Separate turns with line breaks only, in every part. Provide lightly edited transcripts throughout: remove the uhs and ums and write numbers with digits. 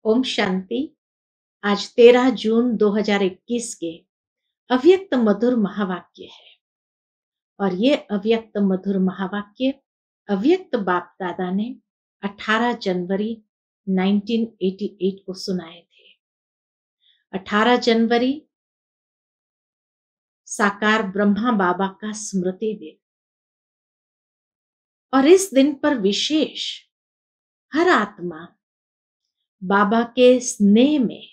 ओम शांति। आज 13 जून 2021 के अव्यक्त मधुर महावाक्य है और ये अव्यक्त मधुर महावाक्य अव्यक्त बाप दादा ने 18 जनवरी 1988 को सुनाए थे। 18 जनवरी साकार ब्रह्मा बाबा का स्मृति दिन और इस दिन पर विशेष हर आत्मा बाबा के स्नेह में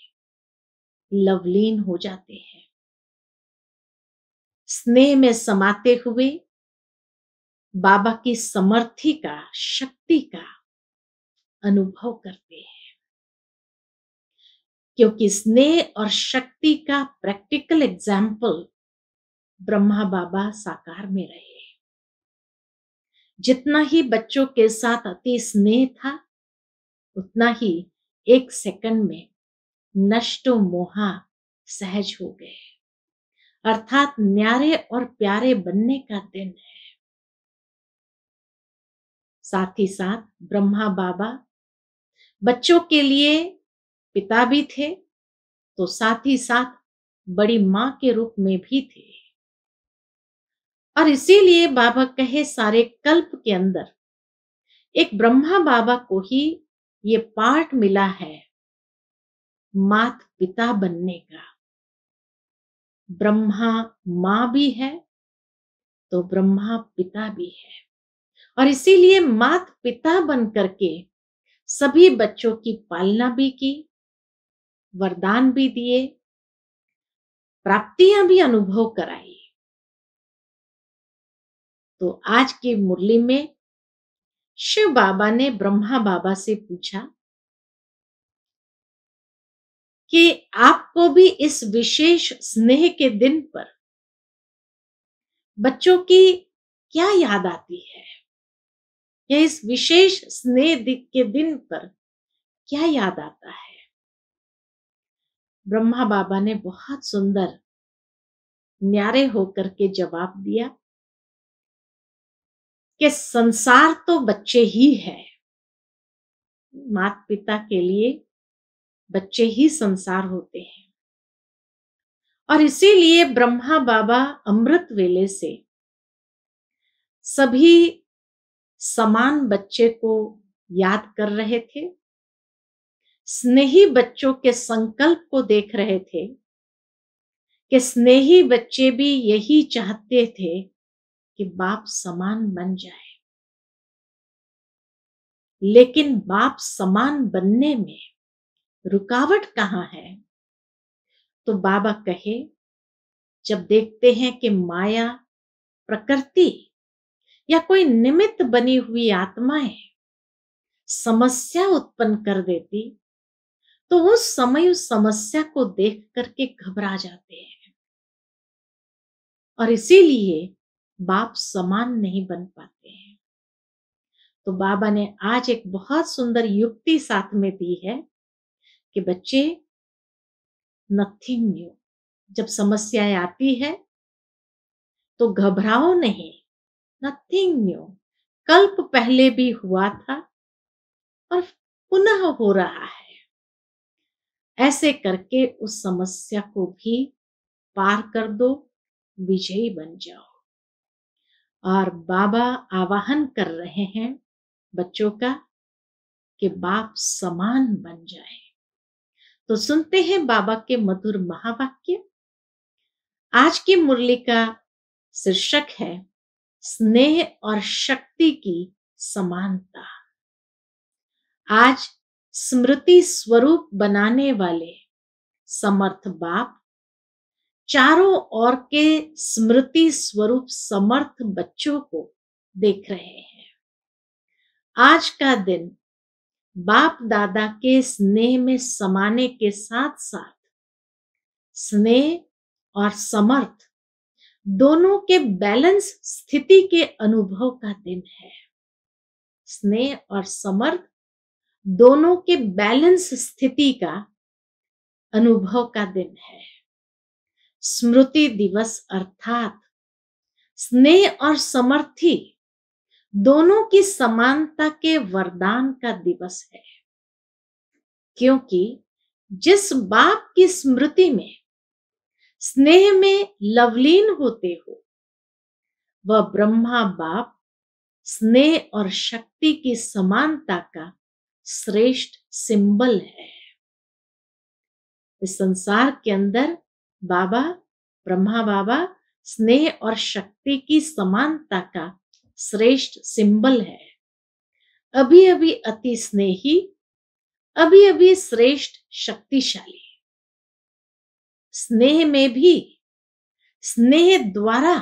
लवलीन हो जाते हैं। स्नेह में समाते हुए बाबा की समर्थी का, शक्ति का अनुभव करते हैं, क्योंकि स्नेह और शक्ति का प्रैक्टिकल एग्जाम्पल ब्रह्मा बाबा साकार में रहे। जितना ही बच्चों के साथ अति स्नेह था, उतना ही एक सेकंड में नष्टो मोहा सहज हो गए, अर्थात न्यारे और प्यारे बनने का दिन है। साथ ही साथ ब्रह्मा बाबा बच्चों के लिए पिता भी थे, तो साथ ही साथ बड़ी मां के रूप में भी थे। और इसीलिए बाबा कहे सारे कल्प के अंदर एक ब्रह्मा बाबा को ही ये पाठ मिला है मात पिता बनने का। ब्रह्मा मां भी है तो ब्रह्मा पिता भी है, और इसीलिए मात पिता बन करके सभी बच्चों की पालना भी की, वरदान भी दिए, प्राप्तियां भी अनुभव कराई। तो आज की मुरली में शिव बाबा ने ब्रह्मा बाबा से पूछा कि आपको भी इस विशेष स्नेह के दिन पर बच्चों की क्या याद आती है, या इस विशेष स्नेह के दिन पर क्या याद आता है। ब्रह्मा बाबा ने बहुत सुंदर न्यारे होकर के जवाब दिया कि संसार तो बच्चे ही है, माता पिता के लिए बच्चे ही संसार होते हैं। और इसीलिए ब्रह्मा बाबा अमृत वेले से सभी समान बच्चे को याद कर रहे थे, स्नेही बच्चों के संकल्प को देख रहे थे कि स्नेही बच्चे भी यही चाहते थे कि बाप समान बन जाए। लेकिन बाप समान बनने में रुकावट कहाँ है? तो बाबा कहे, जब देखते हैं कि माया, प्रकृति या कोई निमित्त बनी हुई आत्माएं समस्या उत्पन्न कर देती, तो उस समय उस समस्या को देख करके घबरा जाते हैं और इसीलिए बाप समान नहीं बन पाते हैं। तो बाबा ने आज एक बहुत सुंदर युक्ति साथ में दी है कि बच्चे, नथिंग न्यू, जब समस्याएं आती है तो घबराओ नहीं, नथिंग न्यू, कल्प पहले भी हुआ था और पुनः हो रहा है। ऐसे करके उस समस्या को भी पार कर दो, विजयी बन जाओ। और बाबा आवाहन कर रहे हैं बच्चों का कि बाप समान बन जाए। तो सुनते हैं बाबा के मधुर महावाक्य। आज की मुरली का शीर्षक है स्नेह और शक्ति की समानता। आज स्मृति स्वरूप बनाने वाले समर्थ बाप चारों ओर के स्मृति स्वरूप समर्थ बच्चों को देख रहे हैं। आज का दिन बाप दादा के स्नेह में समाने के साथ साथ स्नेह और समर्थ दोनों के बैलेंस स्थिति के अनुभव का दिन है। स्नेह और समर्थ दोनों के बैलेंस स्थिति का अनुभव का दिन है। स्मृति दिवस अर्थात स्नेह और समर्थी दोनों की समानता के वरदान का दिवस है। क्योंकि जिस बाप की स्मृति में स्नेह में लवलीन होते हो, वह ब्रह्मा बाप स्नेह और शक्ति की समानता का श्रेष्ठ सिंबल है। इस संसार के अंदर बाबा, ब्रह्मा बाबा स्नेह और शक्ति की समानता का श्रेष्ठ सिंबल है। अभी अभी अति स्नेही, अभी अभी श्रेष्ठ शक्तिशाली। स्नेह में भी स्नेह द्वारा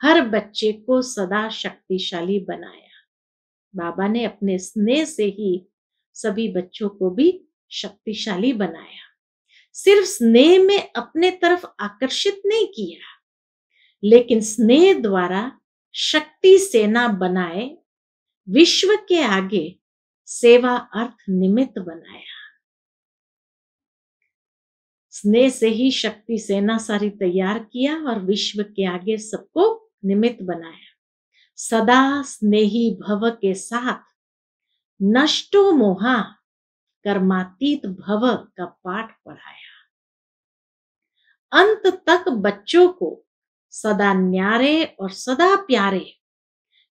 हर बच्चे को सदा शक्तिशाली बनाया। बाबा ने अपने स्नेह से ही सभी बच्चों को भी शक्तिशाली बनाया। सिर्फ स्नेह में अपने तरफ आकर्षित नहीं किया, लेकिन स्नेह द्वारा शक्ति सेना बनाए विश्व के आगे सेवा अर्थ निमित्त बनाया। स्नेह से ही शक्ति सेना सारी तैयार किया और विश्व के आगे सबको निमित्त बनाया। सदा स्नेही भव के साथ नष्टो मोहा कर्मातीत भव का पाठ पढ़ाया। अंत तक बच्चों को सदा न्यारे और सदा प्यारे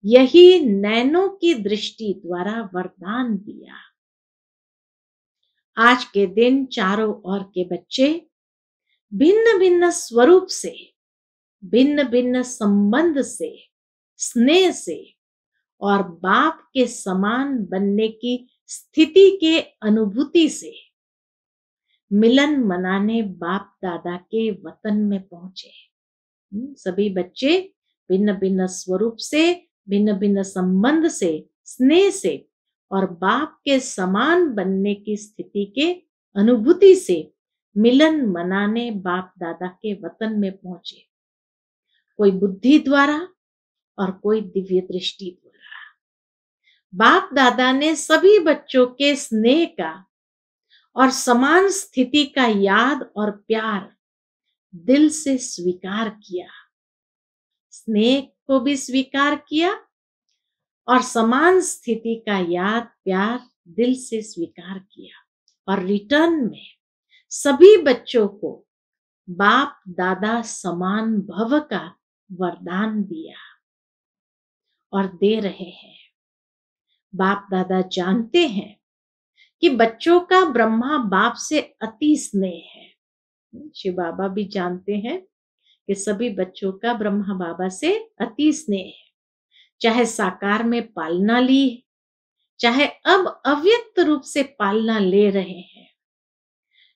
यही नैनों की दृष्टि द्वारा वरदान दिया। आज के दिन चारों ओर के बच्चे भिन्न भिन्न स्वरूप से, भिन्न भिन्न संबंध से, स्नेह से और बाप के समान बनने की स्थिति के अनुभूति से मिलन मनाने बाप दादा के वतन में पहुंचे। सभी बच्चे भिन्न भिन्न स्वरूप से, भिन्न भिन्न संबंध से, स्नेह से और बाप के समान बनने की स्थिति के अनुभूति से मिलन मनाने बाप दादा के वतन में पहुंचे। कोई बुद्धि द्वारा और कोई दिव्य दृष्टि द्वारा। बाप दादा ने सभी बच्चों के स्नेह का और समान स्थिति का याद और प्यार दिल से स्वीकार किया। स्नेह को भी स्वीकार किया और समान स्थिति का याद प्यार दिल से स्वीकार किया और रिटर्न में सभी बच्चों को बाप दादा समान भव का वरदान दिया और दे रहे हैं। बाप दादा जानते हैं कि बच्चों का ब्रह्मा बाप से अति स्नेह है। शिव बाबा भी जानते हैं कि सभी बच्चों का ब्रह्मा बाबा से अति स्नेह है। चाहे साकार में पालना ली, चाहे अब अव्यक्त रूप से पालना ले रहे हैं,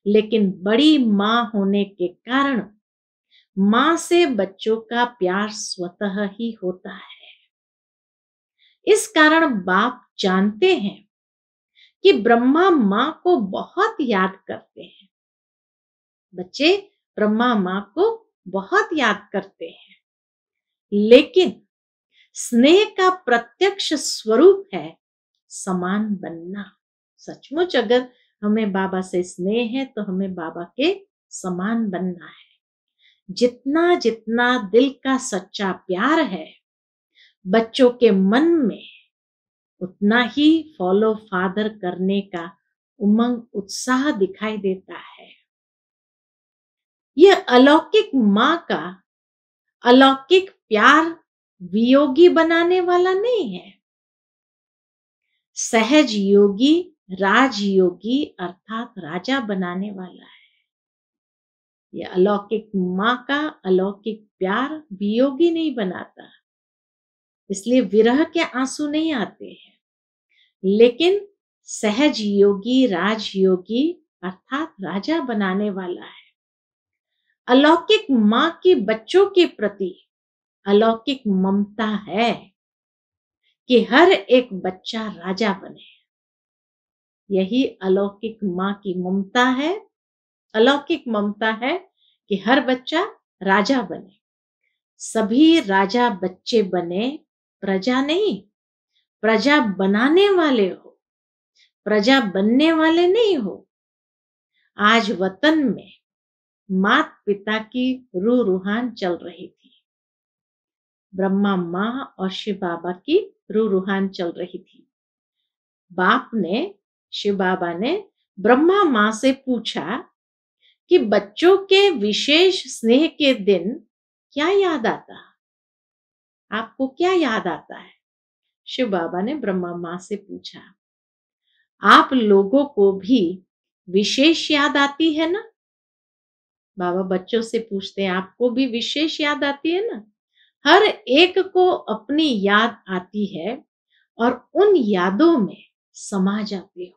लेकिन बड़ी मां होने के कारण मां से बच्चों का प्यार स्वतः ही होता है। इस कारण बाप जानते हैं कि ब्रह्मा मां को बहुत याद करते हैं। बच्चे ब्रह्मा मां को बहुत याद करते हैं, लेकिन स्नेह का प्रत्यक्ष स्वरूप है समान बनना। सचमुच अगर हमें बाबा से स्नेह है तो हमें बाबा के समान बनना है। जितना जितना दिल का सच्चा प्यार है बच्चों के मन में, उतना ही फॉलो फादर करने का उमंग उत्साह दिखाई देता है। यह अलौकिक मां का अलौकिक प्यार वियोगी बनाने वाला नहीं है। सहज योगी, राजयोगी अर्थात राजा बनाने वाला है। यह अलौकिक मां का अलौकिक प्यार वियोगी नहीं बनाता, इसलिए विरह के आंसू नहीं आते हैं, लेकिन सहज योगी, राजयोगी अर्थात राजा बनाने वाला है। अलौकिक मां की बच्चों के प्रति अलौकिक ममता है कि हर एक बच्चा राजा बने। यही अलौकिक मां की ममता है। अलौकिक ममता है कि हर बच्चा राजा बने। सभी राजा बच्चे बने, प्रजा नहीं। प्रजा बनाने वाले हो, प्रजा बनने वाले नहीं हो। आज वतन में मात पिता की रूह रूहान चल रही थी। ब्रह्मा मां और शिव बाबा की रूह रूहान चल रही थी। बाप ने, शिव बाबा ने ब्रह्मा माँ से पूछा कि बच्चों के विशेष स्नेह के दिन क्या याद आता? आपको क्या याद आता है? शिव बाबा ने ब्रह्मा माँ से पूछा। आप लोगों को भी विशेष याद आती है ना? बाबा बच्चों से पूछते हैं, आपको भी विशेष याद आती है ना? हर एक को अपनी याद आती है और उन यादों में समा जाते हो।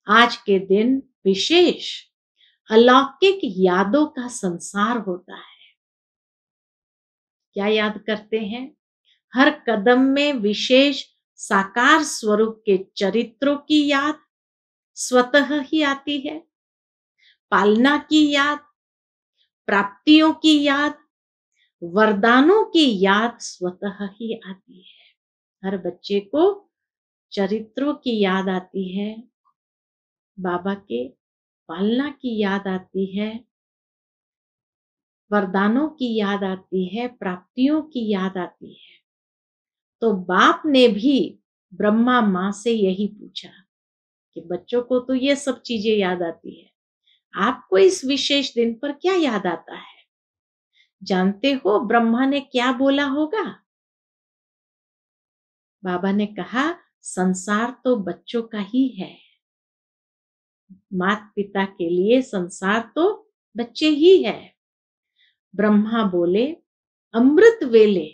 आज के दिन विशेष अलौकिक यादों का संसार होता है। क्या याद करते हैं? हर कदम में विशेष साकार स्वरूप के चरित्रों की याद स्वतः ही आती है। पालना की याद, प्राप्तियों की याद, वरदानों की याद स्वतः ही आती है। हर बच्चे को चरित्रों की याद आती है, बाबा के पालना की याद आती है, वरदानों की याद आती है, प्राप्तियों की याद आती है। तो बाप ने भी ब्रह्मा माँ से यही पूछा कि बच्चों को तो ये सब चीजें याद आती है, आपको इस विशेष दिन पर क्या याद आता है? जानते हो ब्रह्मा ने क्या बोला होगा? बाबा ने कहा, संसार तो बच्चों का ही है। माता पिता के लिए संसार तो बच्चे ही है। ब्रह्मा बोले, अमृत वेले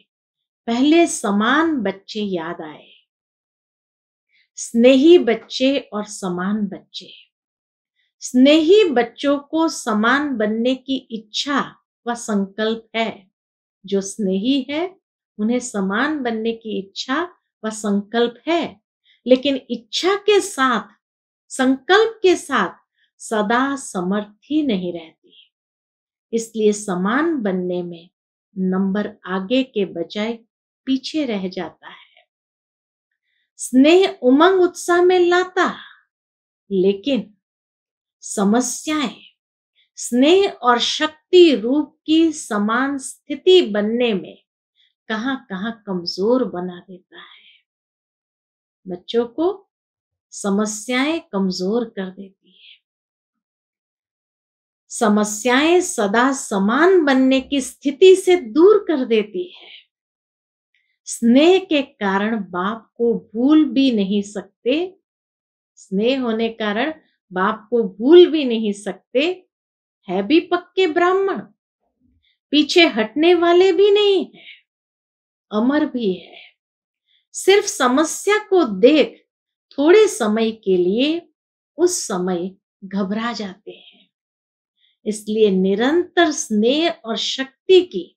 पहले समान बच्चे याद आए, स्नेही बच्चे और समान बच्चे। स्नेही बच्चों को समान बनने की इच्छा व संकल्प है। जो स्नेही है उन्हें समान बनने की इच्छा व संकल्प है, लेकिन इच्छा के साथ, संकल्प के साथ सदा समर्थ ही नहीं रहती। इसलिए समान बनने में नंबर आगे के बजाय पीछे रह जाता है। स्नेह उमंग उत्साह में लाता, लेकिन समस्याएं स्नेह और शक्ति रूप की समान स्थिति बनने में कहां कहां कमजोर बना देता है। बच्चों को समस्याएं कमजोर कर देती है। समस्याएं सदा समान बनने की स्थिति से दूर कर देती है। स्नेह के कारण बाप को भूल भी नहीं सकते। स्नेह होने कारण बाप को भूल भी नहीं सकते। है भी पक्के ब्राह्मण, पीछे हटने वाले भी नहीं है, अमर भी है। सिर्फ समस्या को देख थोड़े समय के लिए उस समय घबरा जाते हैं। इसलिए निरंतर स्नेह और शक्ति की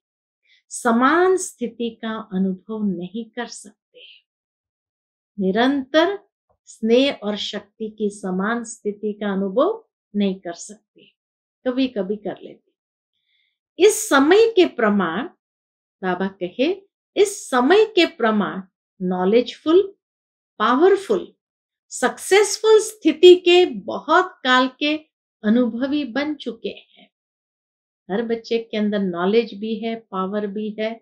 समान स्थिति का अनुभव नहीं कर सकते। निरंतर स्नेह और शक्ति की समान स्थिति का अनुभव नहीं कर सकते, कभी कभी कर लेते। इस समय के प्रमाण, बाबा कहे, इस समय के प्रमाण नॉलेजफुल, पावरफुल, सक्सेसफुल स्थिति के बहुत काल के अनुभवी बन चुके हैं। हर बच्चे के अंदर नॉलेज भी है, पावर भी है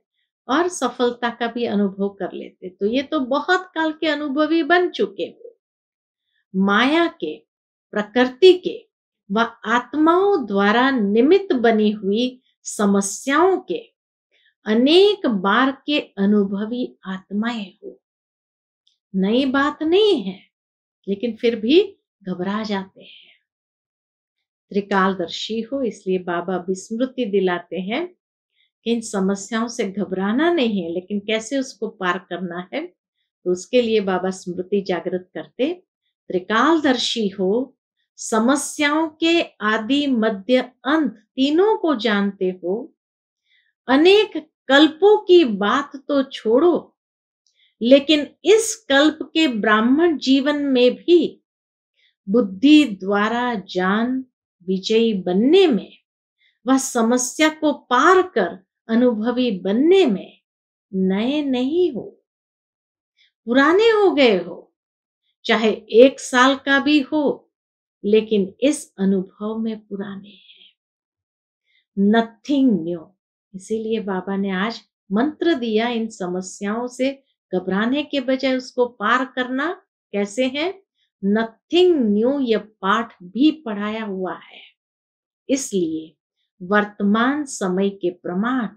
और सफलता का भी अनुभव कर लेते। तो ये तो बहुत काल के अनुभवी बन चुके हो। माया के, प्रकृति के व आत्माओं द्वारा निमित्त बनी हुई समस्याओं के अनेक बार के अनुभवी आत्माएं हो। नई बात नहीं है, लेकिन फिर भी घबरा जाते हैं। त्रिकालदर्शी हो, इसलिए बाबा विस्मृति दिलाते हैं कि इन समस्याओं से घबराना नहीं है, लेकिन कैसे उसको पार करना है। तो उसके लिए बाबा स्मृति जागृत करते, त्रिकालदर्शी हो, समस्याओं के आदि मध्य अंत तीनों को जानते हो। अनेक कल्पों की बात तो छोड़ो, लेकिन इस कल्प के ब्राह्मण जीवन में भी बुद्धि द्वारा जान विजयी बनने में, वह समस्या को पार कर अनुभवी बनने में नए नहीं हो, पुराने हो गए हो। चाहे 1 साल का भी हो, लेकिन इस अनुभव में पुराने हैं। Nothing new. इसीलिए बाबा ने आज मंत्र दिया, इन समस्याओं से घबराने के बजाय उसको पार करना कैसे है। नथिंग न्यू यह पाठ भी पढ़ाया हुआ है। इसलिए वर्तमान समय के प्रमाण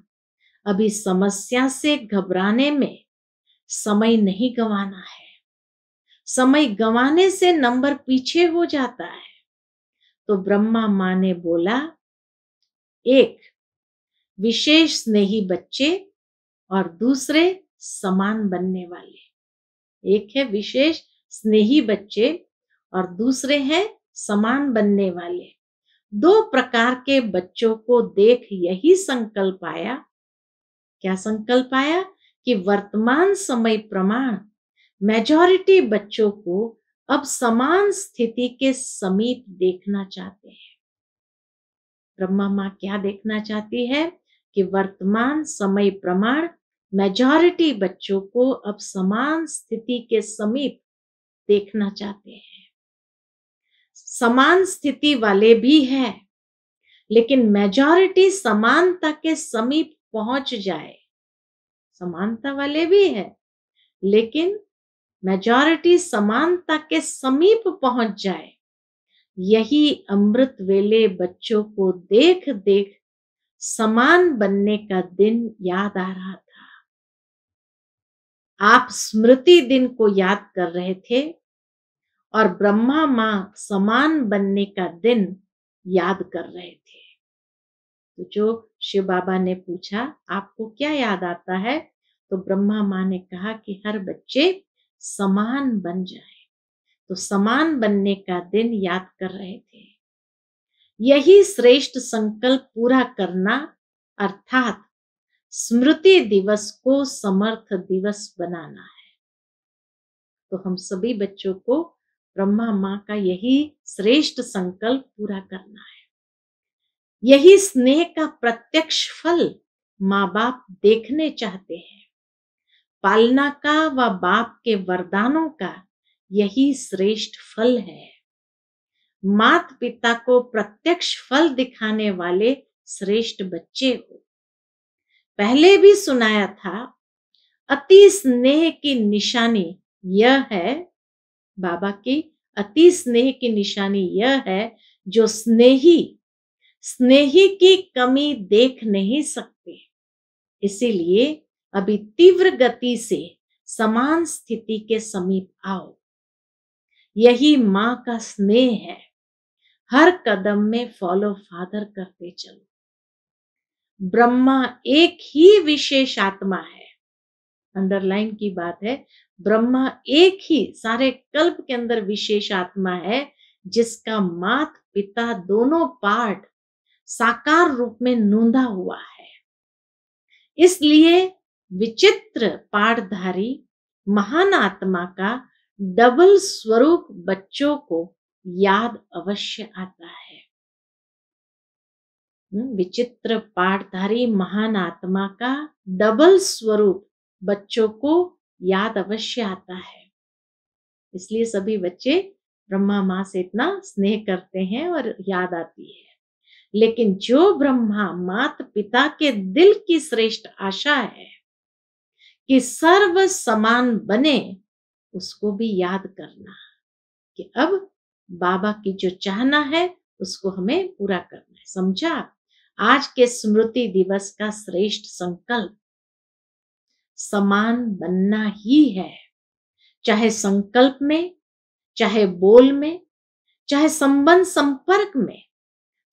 अभी समस्या से घबराने में समय नहीं गंवाना है। समय गंवाने से नंबर पीछे हो जाता है। तो ब्रह्मा माँ ने बोला, एक विशेष स्नेही बच्चे और दूसरे समान बनने वाले। एक है विशेष स्नेही बच्चे और दूसरे हैं समान बनने वाले। दो प्रकार के बच्चों को देख यही संकल्प आया। क्या संकल्प आया? कि वर्तमान समय प्रमाण मेजॉरिटी बच्चों को अब समान स्थिति के समीप देखना चाहते हैं। ब्रह्मा माँ क्या देखना चाहती है? कि वर्तमान समय प्रमाण मेजॉरिटी बच्चों को अब समान स्थिति के समीप देखना चाहते हैं। समान स्थिति वाले भी हैं, लेकिन मेजॉरिटी समानता के समीप पहुंच जाए। समानता वाले भी है, लेकिन मेजॉरिटी समानता के समीप पहुंच जाए। यही अमृत वेले बच्चों को देख देख समान बनने का दिन याद आ रहा था। आप स्मृति दिन को याद कर रहे थे और ब्रह्मा माँ समान बनने का दिन याद कर रहे थे। तो जो शिव बाबा ने पूछा, आपको क्या याद आता है? तो ब्रह्मा माँ ने कहा कि हर बच्चे समान बन जाए। तो समान बनने का दिन याद कर रहे थे। यही श्रेष्ठ संकल्प पूरा करना, अर्थात स्मृति दिवस को समर्थ दिवस बनाना है। तो हम सभी बच्चों को ब्रह्मा माँ का यही श्रेष्ठ संकल्प पूरा करना है। यही स्नेह का प्रत्यक्ष फल माँ बाप देखने चाहते हैं। पालना का व बाप के वरदानों का यही श्रेष्ठ फल है। माता पिता को प्रत्यक्ष फल दिखाने वाले श्रेष्ठ बच्चे हो। पहले भी सुनाया था, अति स्नेह की निशानी यह है, बाबा की अति स्नेह की निशानी यह है, जो स्नेही की कमी देख नहीं सकते। इसीलिए अभी तीव्र गति से समान स्थिति के समीप आओ। यही माँ का स्नेह है। हर कदम में फॉलो फादर करते चलो। ब्रह्मा एक ही विशेष आत्मा है। अंडरलाइन की बात है, ब्रह्मा एक ही सारे कल्प के अंदर विशेष आत्मा है, जिसका माता पिता दोनों पार्ट साकार रूप में नूंदा हुआ है। इसलिए विचित्र पाठधारी महान आत्मा का डबल स्वरूप बच्चों को याद अवश्य आता है। विचित्र पाठधारी महान आत्मा का डबल स्वरूप बच्चों को याद अवश्य आता है। इसलिए सभी बच्चे ब्रह्मा माँ से इतना स्नेह करते हैं और याद आती है। लेकिन जो ब्रह्मा माता पिता के दिल की श्रेष्ठ आशा है कि सर्व समान बने, उसको भी याद करना कि अब बाबा की जो चाहना है उसको हमें पूरा करना है। समझा? आज के स्मृति दिवस का श्रेष्ठ संकल्प समान बनना ही है। चाहे संकल्प में, चाहे बोल में, चाहे संबंध संपर्क में,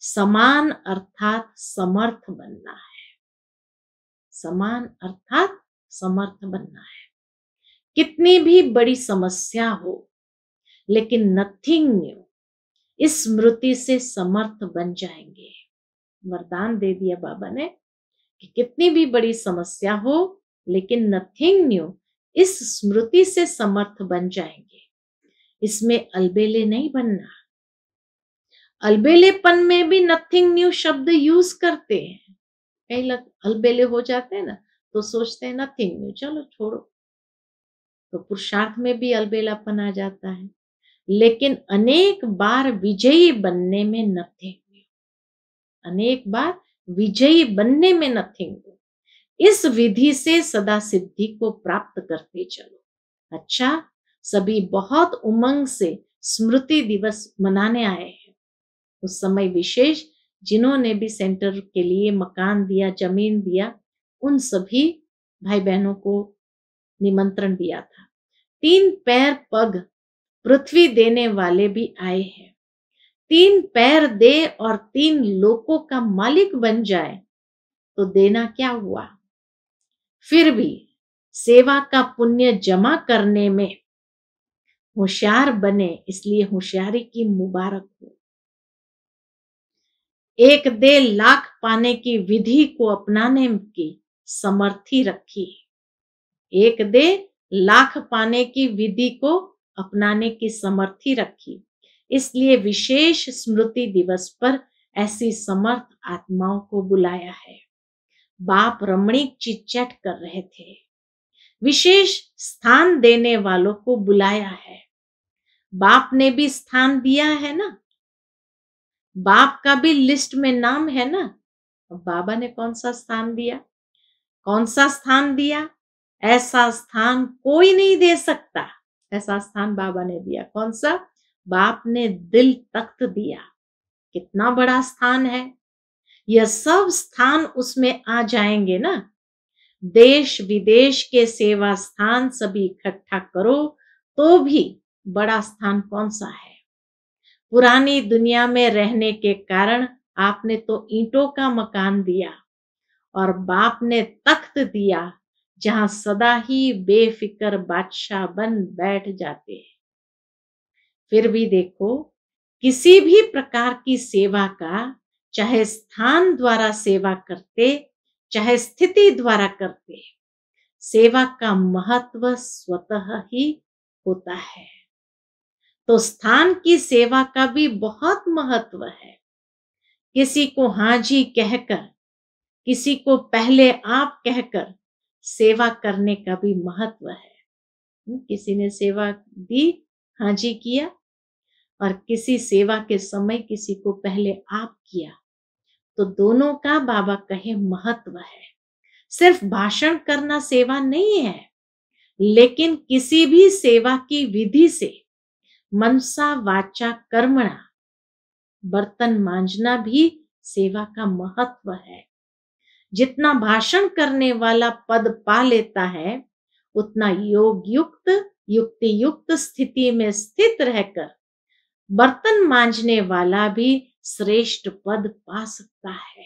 समान अर्थात समर्थ बनना है। समान अर्थात समर्थ बनना है। कितनी भी बड़ी समस्या हो, लेकिन नथिंग न्यू इस स्मृति से समर्थ बन जाएंगे। वरदान दे दिया बाबा ने कि कितनी भी बड़ी समस्या हो, लेकिन नथिंग न्यू इस स्मृति से समर्थ बन जाएंगे। इसमें अलबेले नहीं बनना। अलबेलेपन में भी नथिंग न्यू शब्द यूज करते हैं। कई लोग अलबेले हो जाते हैं ना, तो सोचते हैं नथिंग न्यू, चलो छोड़ो। तो पुरुषार्थ में भी अलबेलापन आ जाता है। लेकिन अनेक बार विजयी बनने में नथिंग न्यू, अनेक बार विजयी बनने में नथिंग न्यू। इस विधि से सदा सिद्धि को प्राप्त करते चलो। अच्छा, सभी बहुत उमंग से स्मृति दिवस मनाने आए हैं। उस समय विशेष जिन्होंने भी सेंटर के लिए मकान दिया, जमीन दिया, उन सभी भाई बहनों को निमंत्रण दिया था। 3 पैर पग पृथ्वी देने वाले भी आए हैं। 3 पैर दे और 3 लोकों का मालिक बन जाए तो देना क्या हुआ। फिर भी सेवा का पुण्य जमा करने में होशियार बने, इसलिए होशियारी की मुबारक हो। एक दे लाख पाने की विधि को अपनाने की समर्थी रखी। एक दे लाख पाने की विधि को अपनाने की समर्थी रखी। इसलिए विशेष स्मृति दिवस पर ऐसी समर्थ आत्माओं को बुलाया है। बाप रमणीक चिट चैट कर रहे थे। विशेष स्थान देने वालों को बुलाया है। बाप ने भी स्थान दिया है ना, बाप का भी लिस्ट में नाम है ना। बाबा ने कौन सा स्थान दिया? कौन सा स्थान दिया? ऐसा स्थान कोई नहीं दे सकता। ऐसा स्थान बाबा ने दिया। कौन सा? बाप ने दिल तख्त दिया। कितना बड़ा स्थान है। यह सब स्थान उसमें आ जाएंगे ना। देश विदेश के सेवा स्थान सभी इकट्ठा करो तो भी बड़ा स्थान कौन सा है। पुरानी दुनिया में रहने के कारण आपने तो ईंटों का मकान दिया और बाप ने तख्त दिया जहां सदा ही बेफिक्र बादशाह बन बैठ जाते हैं। फिर भी देखो, किसी भी प्रकार की सेवा का, चाहे स्थान द्वारा सेवा करते, चाहे स्थिति द्वारा करते, सेवा का महत्व स्वतः ही होता है। तो स्थान की सेवा का भी बहुत महत्व है। किसी को हाँ जी कहकर, किसी को पहले आप कहकर सेवा करने का भी महत्व है। किसी ने सेवा दी, हाँ जी किया, और किसी सेवा के समय किसी को पहले आप किया, तो दोनों का बाबा कहे महत्व है। सिर्फ भाषण करना सेवा नहीं है, लेकिन किसी भी सेवा की विधि से मनसा वाचा कर्मणा, बर्तन मांजना भी सेवा का महत्व है। जितना भाषण करने वाला पद पा लेता है, उतना योग युक्त, युक्ति युक्त स्थिति में स्थित रहकर बर्तन मांजने वाला भी श्रेष्ठ पद पा सकता है।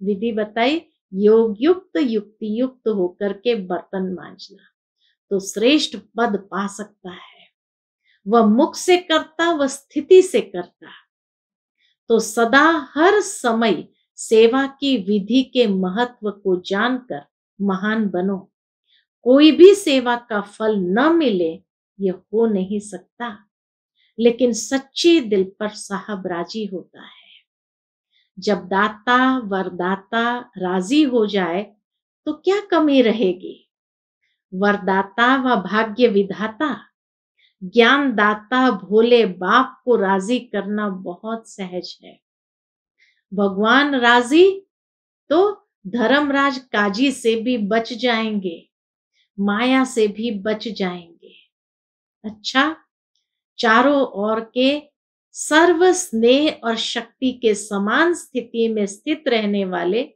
विधि बताई, योग युक्त, युक्ति युक्त होकर के बर्तन मांजना, तो श्रेष्ठ पद पा सकता है। वह मुख से करता, वह स्थिति से करता। तो सदा हर समय सेवा की विधि के महत्व को जानकर महान बनो। कोई भी सेवा का फल न मिले, यह हो नहीं सकता, लेकिन सच्चे दिल पर साहब राजी होता है। जब दाता वरदाता राजी हो जाए तो क्या कमी रहेगी। वरदाता व भाग्य विधाता, ज्ञान दाता भोले बाप को राजी करना बहुत सहज है। भगवान राजी तो धर्मराज काजी से भी बच जाएंगे, माया से भी बच जाएंगे। अच्छा, चारों ओर के सर्व स्नेह और शक्ति के समान स्थिति में स्थित रहने वाले,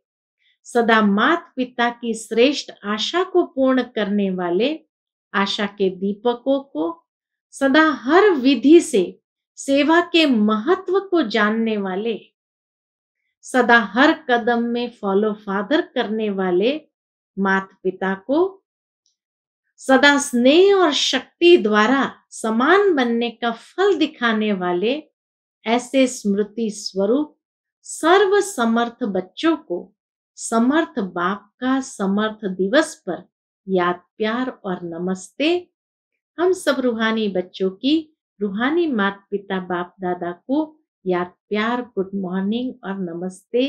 सदा माता पिता की श्रेष्ठ आशा को पूर्ण करने वाले, आशा के दीपकों को, सदा हर विधि से सेवा के महत्व को जानने वाले, सदा हर कदम में फॉलो फादर करने वाले माता पिता को, सदा स्नेह और शक्ति द्वारा समान बनने का फल दिखाने वाले, ऐसे स्मृति स्वरूप सर्व समर्थ बच्चों को समर्थ बाप का समर्थ दिवस पर याद प्यार और नमस्ते। हम सब रूहानी बच्चों की रूहानी माता पिता बाप दादा को याद प्यार, गुड मॉर्निंग और नमस्ते।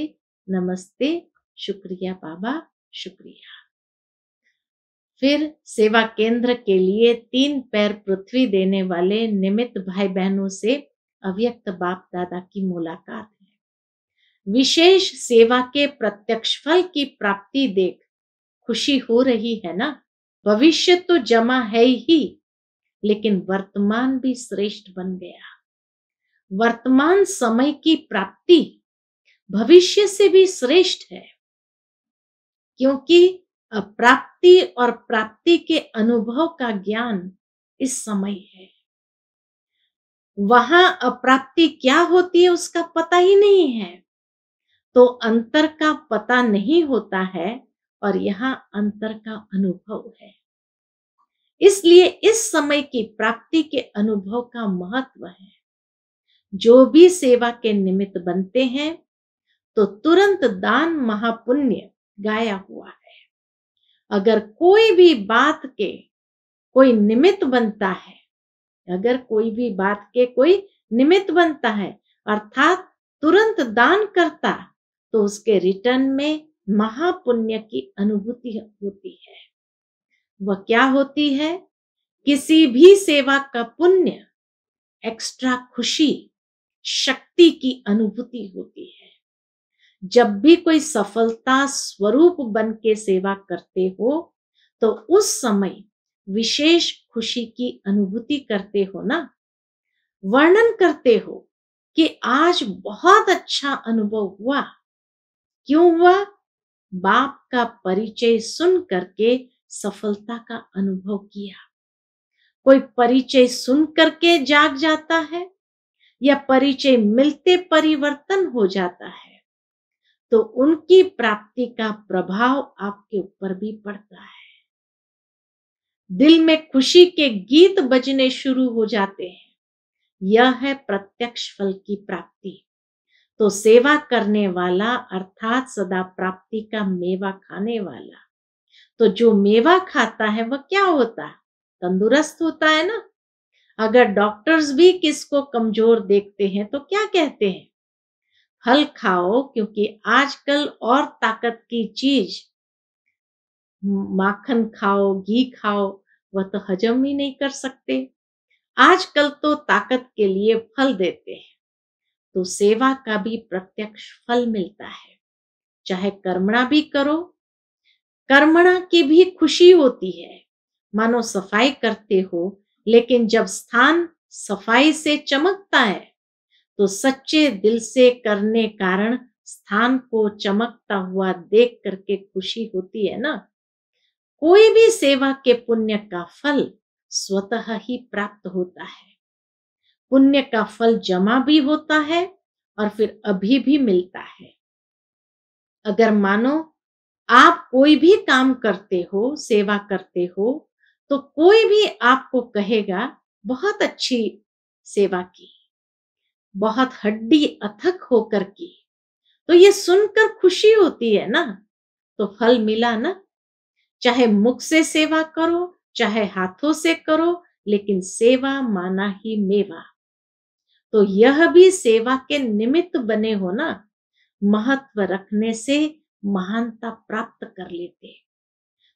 नमस्ते, शुक्रिया बाबा, शुक्रिया। फिर सेवा केंद्र के लिए 3 पैर पृथ्वी देने वाले निमित्त भाई बहनों से अव्यक्त बाप दादा की मुलाकात है। विशेष सेवा के प्रत्यक्ष फल की प्राप्ति देख खुशी हो रही है ना। भविष्य तो जमा है ही, लेकिन वर्तमान भी श्रेष्ठ बन गया। वर्तमान समय की प्राप्ति भविष्य से भी श्रेष्ठ है, क्योंकि अप्राप्ति और प्राप्ति के अनुभव का ज्ञान इस समय है। वहां अप्राप्ति क्या होती है उसका पता ही नहीं है, तो अंतर का पता नहीं होता है और यहाँ अंतर का अनुभव है। इसलिए इस समय की प्राप्ति के अनुभव का महत्व है। जो भी सेवा के निमित्त बनते हैं तो तुरंत दान महापुण्य गाया हुआ है। अगर कोई भी बात के कोई निमित्त बनता है, अगर कोई भी बात के कोई निमित्त बनता है अर्थात तुरंत दान करता, तो उसके रिटर्न में महापुण्य की अनुभूति होती है। वह क्या होती है? किसी भी सेवा का पुण्य एक्स्ट्रा खुशी, शक्ति की अनुभूति होती है। जब भी कोई सफलता स्वरूप बन के सेवा करते हो तो उस समय विशेष खुशी की अनुभूति करते हो ना, वर्णन करते हो कि आज बहुत अच्छा अनुभव हुआ। क्यों हुआ? बाप का परिचय सुन करके सफलता का अनुभव किया। कोई परिचय सुन करके जाग जाता है या परिचय मिलते परिवर्तन हो जाता है, तो उनकी प्राप्ति का प्रभाव आपके ऊपर भी पड़ता है। दिल में खुशी के गीत बजने शुरू हो जाते हैं। यह है प्रत्यक्ष फल की प्राप्ति। तो सेवा करने वाला अर्थात सदा प्राप्ति का मेवा खाने वाला, तो जो मेवा खाता है वह क्या होता है? तंदुरुस्त होता है ना। अगर डॉक्टर्स भी किसको कमजोर देखते हैं तो क्या कहते हैं? फल खाओ, क्योंकि आजकल और ताकत की चीज माखन खाओ, घी खाओ, वह तो हजम ही नहीं कर सकते। आजकल तो ताकत के लिए फल देते हैं। तो सेवा का भी प्रत्यक्ष फल मिलता है। चाहे कर्मणा भी करो, कर्मणा की भी खुशी होती है। मानो सफाई करते हो, लेकिन जब स्थान सफाई से चमकता है तो सच्चे दिल से करने कारण स्थान को चमकता हुआ देख करके खुशी होती है ना। कोई भी सेवा के पुण्य का फल स्वतः ही प्राप्त होता है। पुण्य का फल जमा भी होता है और फिर अभी भी मिलता है। अगर मानो आप कोई भी काम करते हो, सेवा करते हो, तो कोई भी आपको कहेगा बहुत अच्छी सेवा की, बहुत हड्डी अथक होकर की, तो ये सुनकर खुशी होती है ना। तो फल मिला ना। चाहे मुख से सेवा करो, चाहे हाथों से करो, लेकिन सेवा माना ही मेवा। तो यह भी सेवा के निमित्त बने हो ना, महत्व रखने से महानता प्राप्त कर लेते।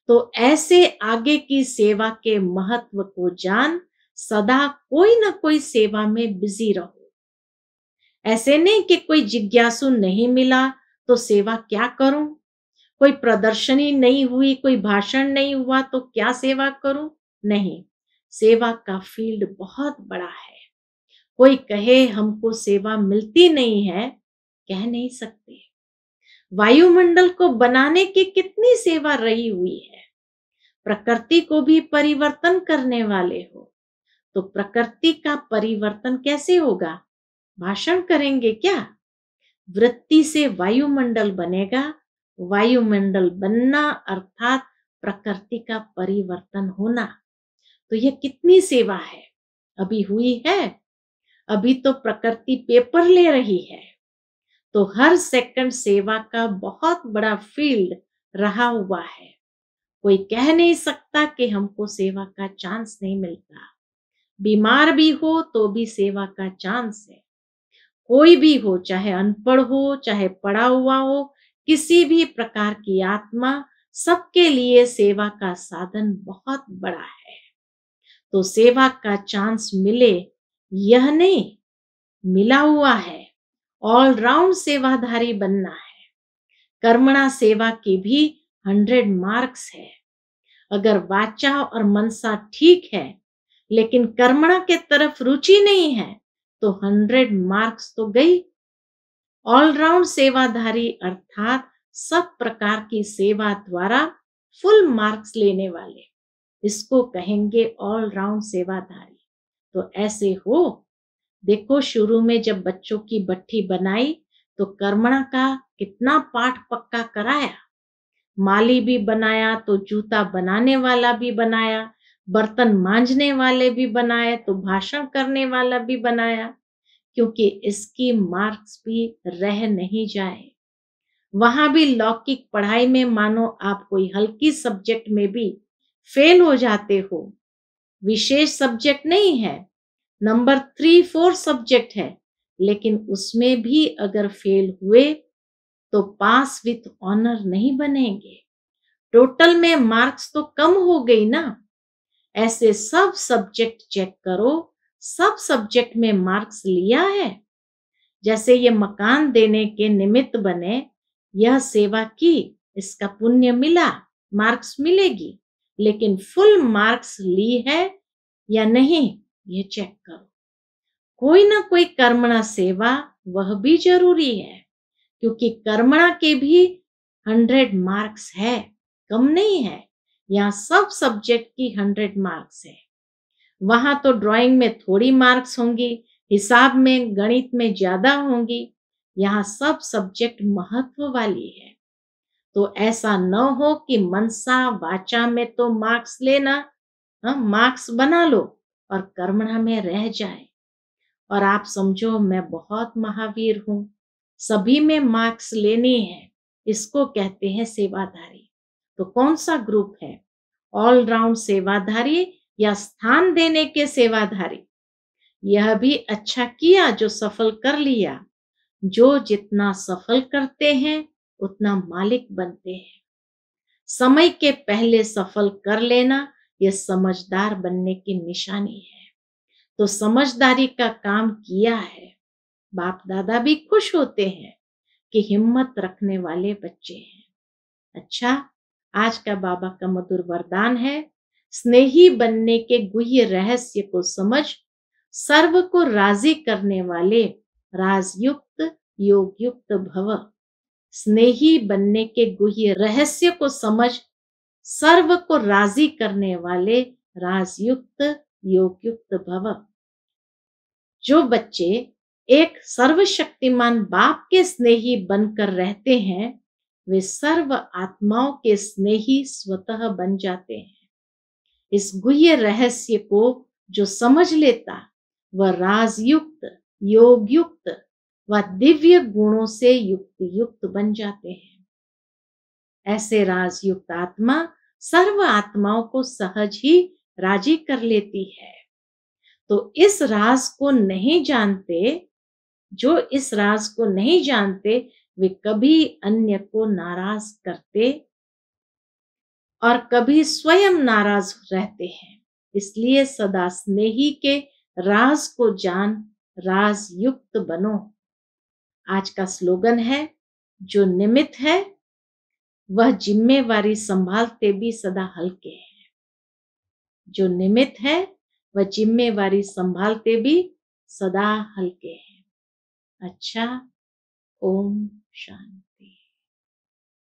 तो ऐसे आगे की सेवा के महत्व को जान सदा कोई ना कोई सेवा में बिजी रहो। ऐसे नहीं कि कोई जिज्ञासु नहीं मिला तो सेवा क्या करूं, कोई प्रदर्शनी नहीं हुई, कोई भाषण नहीं हुआ तो क्या सेवा करूं। नहीं, सेवा का फील्ड बहुत बड़ा है। कोई कहे हमको सेवा मिलती नहीं है, कह नहीं सकते। वायुमंडल को बनाने की कितनी सेवा रही हुई है। प्रकृति को भी परिवर्तन करने वाले हो, तो प्रकृति का परिवर्तन कैसे होगा? भाषण करेंगे क्या? वृत्ति से वायुमंडल बनेगा। वायुमंडल बनना अर्थात प्रकृति का परिवर्तन होना। तो यह कितनी सेवा है, अभी हुई है। अभी तो प्रकृति पेपर ले रही है। तो हर सेकंड सेवा का बहुत बड़ा फील्ड रहा हुआ है। कोई कह नहीं सकता कि हमको सेवा का चांस नहीं मिलता। बीमार भी हो तो भी सेवा का चांस है। कोई भी हो, चाहे अनपढ़ हो, चाहे पढ़ा हुआ हो, किसी भी प्रकार की आत्मा, सबके लिए सेवा का साधन बहुत बड़ा है। तो सेवा का चांस मिले यह नहीं, मिला हुआ है। ऑलराउंड सेवाधारी बनना है। कर्मणा सेवा की भी 100 मार्क्स है। अगर वाचा और मनसा ठीक है, लेकिन कर्मणा के तरफ रुचि नहीं है तो 100 मार्क्स तो गई। ऑलराउंड सेवाधारी अर्थात सब प्रकार की सेवा द्वारा फुल मार्क्स लेने वाले, इसको कहेंगे ऑलराउंड सेवाधारी। तो ऐसे हो, देखो शुरू में जब बच्चों की भट्ठी बनाई तो कर्मणा का कितना पाठ पक्का कराया, माली भी बनाया तो जूता बनाने वाला भी बनाया, बर्तन मांजने वाले भी बनाए तो भाषण करने वाला भी बनाया, क्योंकि इसकी मार्क्स भी रह नहीं जाए। वहां भी लौकिक पढ़ाई में मानो आप कोई हल्की सब्जेक्ट में भी फेल हो जाते हो, विशेष सब्जेक्ट नहीं है, नंबर 3-4 सब्जेक्ट है, लेकिन उसमें भी अगर फेल हुए तो पास विथ ऑनर नहीं बनेंगे, टोटल में मार्क्स तो कम हो गई ना। ऐसे सब सब्जेक्ट चेक करो, सब सब्जेक्ट में मार्क्स लिया है। जैसे ये मकान देने के निमित्त बने, यह सेवा की, इसका पुण्य मिला, मार्क्स मिलेगी, लेकिन फुल मार्क्स ली है या नहीं ये चेक करो। कोई ना कोई कर्मणा सेवा वह भी जरूरी है, क्योंकि कर्मणा के भी 100 मार्क्स है, कम नहीं है। यहाँ सब सब्जेक्ट की 100 मार्क्स है। वहां तो ड्राइंग में थोड़ी मार्क्स होंगी, हिसाब में गणित में ज्यादा होंगी, यहाँ सब सब्जेक्ट महत्व वाली है। तो ऐसा न हो कि मनसा वाचा में तो मार्क्स लेना, मार्क्स बना लो और कर्मणा में रह जाए और आप समझो मैं बहुत महावीर हूं, सभी में मार्क्स लेने हैं, इसको कहते हैं सेवाधारी। तो कौन सा ग्रुप है, ऑलराउंड सेवाधारी या स्थान देने के सेवाधारी? यह भी अच्छा किया जो सफल कर लिया, जो जितना सफल करते हैं उतना मालिक बनते हैं। समय के पहले सफल कर लेना यह समझदार बनने की निशानी है। तो समझदारी का काम किया है, बाप दादा भी खुश होते हैं कि हिम्मत रखने वाले बच्चे हैं। अच्छा, आज का बाबा का मधुर वरदान है, स्नेही बनने के गुह्य रहस्य को समझ, सर्व को राजी करने वाले राजयुक्त योगयुक्त भव। स्नेही बनने के गुह्य रहस्य को समझ, सर्व को राजी करने वाले राजयुक्त योगयुक्त भव। जो बच्चे एक सर्वशक्तिमान बाप के स्नेही बनकर रहते हैं, वे सर्व आत्माओं के स्नेही स्वतः बन जाते हैं। इस गुह्य रहस्य को जो समझ लेता, वह राजयुक्त योगयुक्त व दिव्य गुणों से युक्त युक्त बन जाते हैं। ऐसे राजयुक्त आत्मा सर्व आत्माओं को सहज ही राजी कर लेती है। तो इस राज को नहीं जानते, जो इस राज को नहीं जानते, वे कभी अन्य को नाराज करते और कभी स्वयं नाराज रहते हैं। इसलिए सदा स्नेही के राज को जान राजयुक्त बनो। आज का स्लोगन है, जो निमित्त है वह जिम्मेवारी संभालते भी सदा हल्के हैं। जो निमित्त है वह जिम्मेवारी संभालते भी सदा हल्के हैं। अच्छा, ओम शांति।